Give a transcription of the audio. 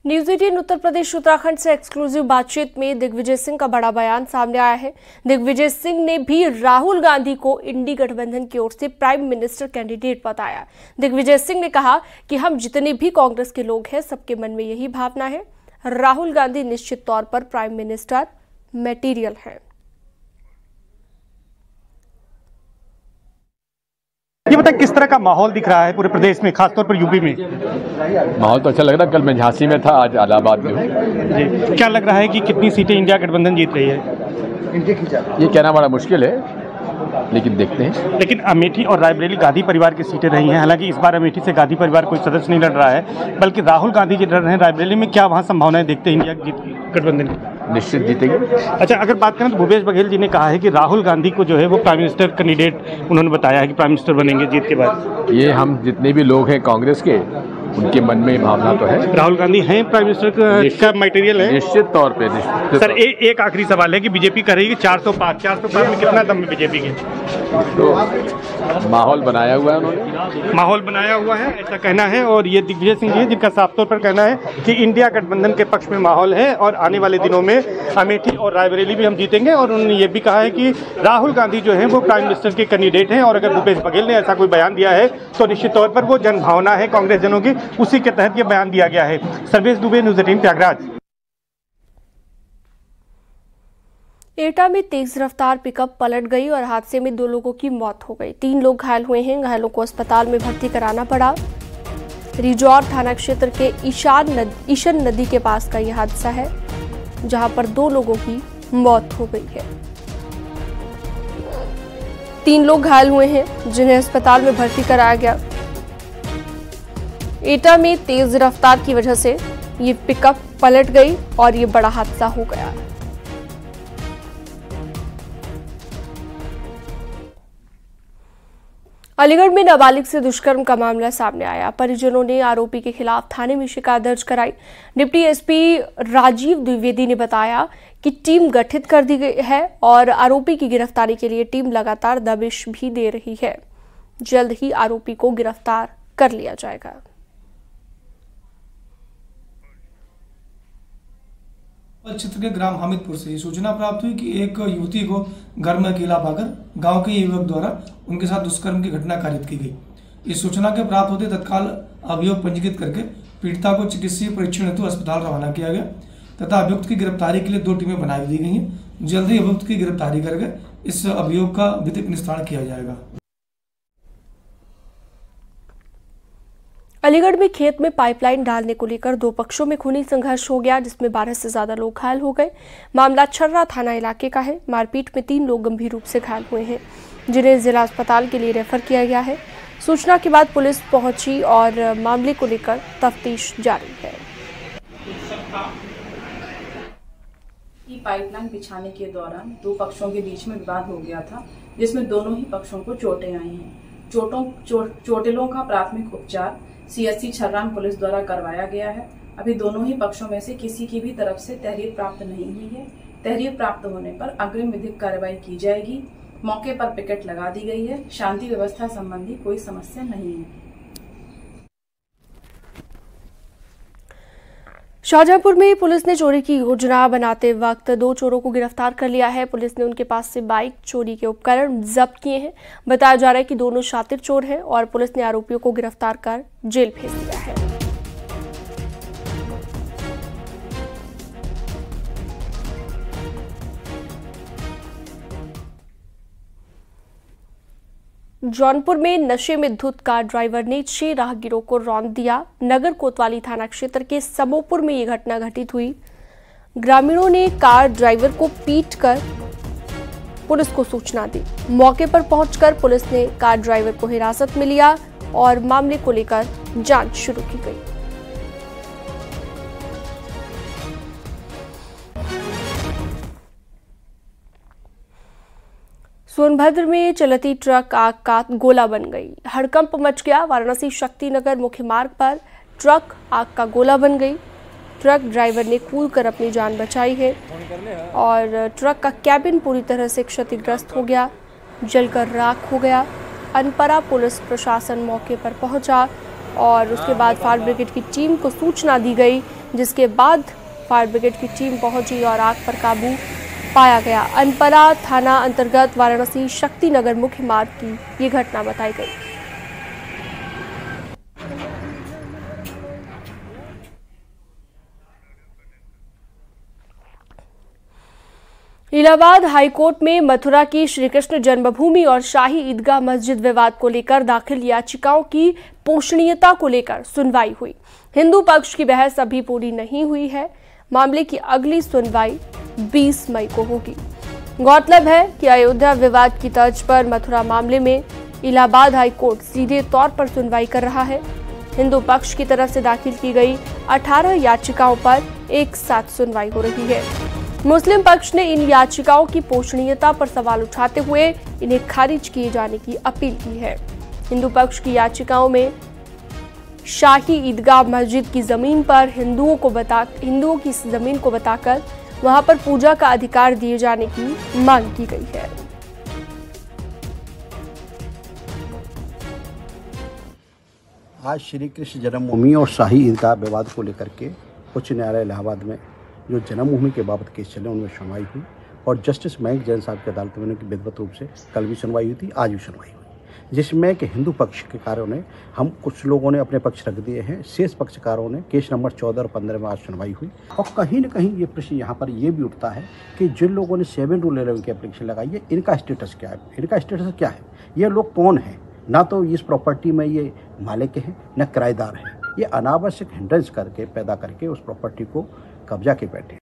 News 18 Uttar Pradesh Uttarakhand से exclusive बातचीत में दिग्विजय सिंह का बड़ा बयान सामने आया है। दिग्विजय सिंह ने भी राहुल गांधी को इंडी गठबंधन की ओर से प्राइम मिनिस्टर कैंडिडेट बताया। दिग्विजय सिंह ने कहा कि हम जितने भी कांग्रेस के लोग हैं सबके मन में यही भावना है, राहुल गांधी निश्चित तौर पर प्राइम मिनिस्टर मटेरियल है। ये बताइए किस तरह का माहौल दिख रहा है पूरे प्रदेश में, खासतौर पर यूपी में? माहौल तो अच्छा लग रहा है। कल मैं झांसी में था, आज इलाहाबाद में हूँ। क्या लग रहा है कि कितनी सीटें इंडिया गठबंधन जीत रही है? ये कहना बड़ा मुश्किल है, लेकिन देखते हैं। लेकिन अमेठी और रायबरेली गांधी परिवार की सीटें रही हैं। हालांकि इस बार अमेठी से गांधी परिवार कोई सदस्य नहीं लड़ रहा है, बल्कि राहुल गांधी जी लड़ रहे हैं। रायबरेली में क्या वहाँ संभावनाएं देखते हैं इंडिया गठबंधन की? निश्चित जीतेंगे। अच्छा, अगर बात करें तो भूपेश बघेल जी ने कहा है कि राहुल गांधी को जो है वो प्राइम मिनिस्टर कैंडिडेट उन्होंने बताया है कि प्राइम मिनिस्टर बनेंगे जीत के बाद। ये हम जितने भी लोग हैं कांग्रेस के, उनके मन में भावना तो है। राहुल गांधी हैं प्राइम मिनिस्टर का मटेरियल है निश्चित तौर पे। निश्चित सर, एक आखिरी सवाल है कि बीजेपी कर रही है 405 में कितना दम है बीजेपी के? तो माहौल बनाया हुआ है उन्होंने, माहौल बनाया हुआ है ऐसा कहना है। और ये दिग्विजय सिंह जी जिनका साफ तौर पर कहना है कि इंडिया गठबंधन के पक्ष में माहौल है और आने वाले दिनों में अमेठी और रायबरेली भी हम जीतेंगे। और उन्होंने ये भी कहा है कि राहुल गांधी जो है वो प्राइम मिनिस्टर के कैंडिडेट हैं। और अगर भूपेश बघेल ने ऐसा कोई बयान दिया है तो निश्चित तौर पर वो जनभावना है कांग्रेस जनों की, उसी के तहत ये बयान दिया गया है। सर्वेश दुबे, न्यूज 18 प्रयागराज। एटा में तेज रफ्तार पिकअप पलट गई और हादसे में 2 लोगों की मौत हो गई। 3 लोग घायल हुए हैं। घायलों को अस्पताल में भर्ती कराना पड़ा। रिजौर थाना क्षेत्र के ईशन नदी के पास का यह हादसा है, जहां पर 2 लोगों की मौत हो गई है। 3 लोग घायल हुए हैं, जिन्हें अस्पताल में भर्ती कराया गया। एटा में तेज रफ्तार की वजह से ये पिकअप पलट गई और ये बड़ा हादसा हो गया। अलीगढ़ में नाबालिग से दुष्कर्म का मामला सामने आया। परिजनों ने आरोपी के खिलाफ थाने में शिकायत दर्ज कराई। डिप्टी एसपी राजीव द्विवेदी ने बताया कि टीम गठित कर दी गई है और आरोपी की गिरफ्तारी के लिए टीम लगातार दबिश भी दे रही है। जल्द ही आरोपी को गिरफ्तार कर लिया जाएगा। क्षेत्र के ग्राम हामिदपुर से सूचना प्राप्त हुई कि एक युवती को घर में अकेला पाकर गांव के युवक द्वारा उनके साथ दुष्कर्म की घटना कारित की गई। इस सूचना के प्राप्त होते तत्काल अभियोग पंजीकृत करके पीड़िता को चिकित्सीय परीक्षण हेतु अस्पताल रवाना किया गया तथा अभियुक्त की गिरफ्तारी के लिए 2 टीमें बना दी गई हैं। जल्द ही अभियुक्त की गिरफ्तारी करके इस अभियोग का विधिक निस्तारण किया जाएगा। अलीगढ़ में खेत में पाइपलाइन डालने को लेकर 2 पक्षों में खूनी संघर्ष हो गया, जिसमें 12 से ज्यादा लोग घायल हो गए। मामला छर्रा थाना इलाके का है। मारपीट में 3 लोग गंभीर रूप से घायल हुए हैं, जिन्हें जिला अस्पताल के लिए रेफर किया गया है। सूचना के बाद पुलिस पहुंची और मामले को लेकर तफ्तीश जारी है। पाइपलाइन बिछाने के दौरान 2 पक्षों के बीच में विवाद हो गया था, जिसमें दोनों ही पक्षों को चोटें आई हैं। चोटिलों का प्राथमिक उपचार सीएससी छर्रान पुलिस द्वारा करवाया गया है। अभी दोनों ही पक्षों में से किसी की भी तरफ से तहरीर प्राप्त नहीं हुई है। तहरीर प्राप्त होने पर अग्रिम विधिक कार्रवाई की जाएगी। मौके पर पिकेट लगा दी गई है। शांति व्यवस्था संबंधी कोई समस्या नहीं है। शाहजहांपुर में पुलिस ने चोरी की योजना बनाते वक्त 2 चोरों को गिरफ्तार कर लिया है। पुलिस ने उनके पास से बाइक, चोरी के उपकरण जब्त किए हैं। बताया जा रहा है कि दोनों शातिर चोर हैं और पुलिस ने आरोपियों को गिरफ्तार कर जेल भेज दिया है। जौनपुर में नशे में धुत कार ड्राइवर ने 6 राहगीरों को रौंद दिया। नगर कोतवाली थाना क्षेत्र के समोपुर में यह घटना घटित हुई। ग्रामीणों ने कार ड्राइवर को पीटकर पुलिस को सूचना दी। मौके पर पहुंचकर पुलिस ने कार ड्राइवर को हिरासत में लिया और मामले को लेकर जांच शुरू की गई। सोनभद्र में चलती ट्रक आग का गोला बन गई। हड़कंप मच गया। वाराणसी शक्तिनगर मुख्य मार्ग पर ट्रक आग का गोला बन गई। ट्रक ड्राइवर ने कूदकर अपनी जान बचाई है और ट्रक का कैबिन पूरी तरह से क्षतिग्रस्त हो गया, जलकर राख हो गया। अनपरा पुलिस प्रशासन मौके पर पहुंचा और उसके बाद फायर ब्रिगेड की टीम को सूचना दी गई, जिसके बाद फायर ब्रिगेड की टीम पहुंची और आग पर काबू पाया गया। अनपरा थाना अंतर्गत वाराणसी शक्ति नगर मुख्य मार्ग की ये घटना बताई गई। इलाहाबाद हाईकोर्ट में मथुरा की श्री कृष्ण जन्मभूमि और शाही ईदगाह मस्जिद विवाद को लेकर दाखिल याचिकाओं की पोषणीयता को लेकर सुनवाई हुई। हिंदू पक्ष की बहस अभी पूरी नहीं हुई है। मामले की अगली सुनवाई 20 मई को होगी। गौरतलब है कि अयोध्या विवाद की तर्ज पर मथुरा मामले में इलाहाबाद हाईकोर्ट सीधे तौर पर सुनवाई कर रहा है। हिंदू पक्ष की तरफ से दाखिल की गई 18 याचिकाओं पर एक साथ सुनवाई हो रही है। मुस्लिम पक्ष ने इन याचिकाओं की पोषणीयता पर सवाल उठाते हुए इन्हें खारिज किए जाने की अपील की है। हिंदू पक्ष की याचिकाओं में शाही ईदगाह मस्जिद की जमीन पर हिंदुओं की जमीन को बताकर वहां पर पूजा का अधिकार दिए जाने की मांग की गई है। आज श्री कृष्ण जन्मभूमि और शाही ईदगाह विवाद को लेकर के उच्च न्यायालय इलाहाबाद में जो जन्मभूमि के बाबत केस चले उनमें सुनवाई हुई और जस्टिस मयंक जैन साहब की अदालत में उनकी विधिवत रूप से कल भी सुनवाई हुई थी, आज भी सुनवाई हुई, जिसमें कि हिंदू पक्ष के कारों ने हम कुछ लोगों ने अपने पक्ष रख दिए हैं, शेष पक्षकारों ने केस नंबर 14 और 15 में आज सुनवाई हुई। और कहीं न कहीं ये प्रश्न यहाँ पर ये भी उठता है कि जिन लोगों ने 7 रूल 11 की एप्लीकेशन लगाई है, इनका स्टेटस क्या है, ये लोग कौन है? ना तो इस प्रॉपर्टी में ये मालिक हैं न किराएदार हैं। ये अनावश्यक हिंड्रेंस पैदा करके उस प्रॉपर्टी को कब्जा के बैठे।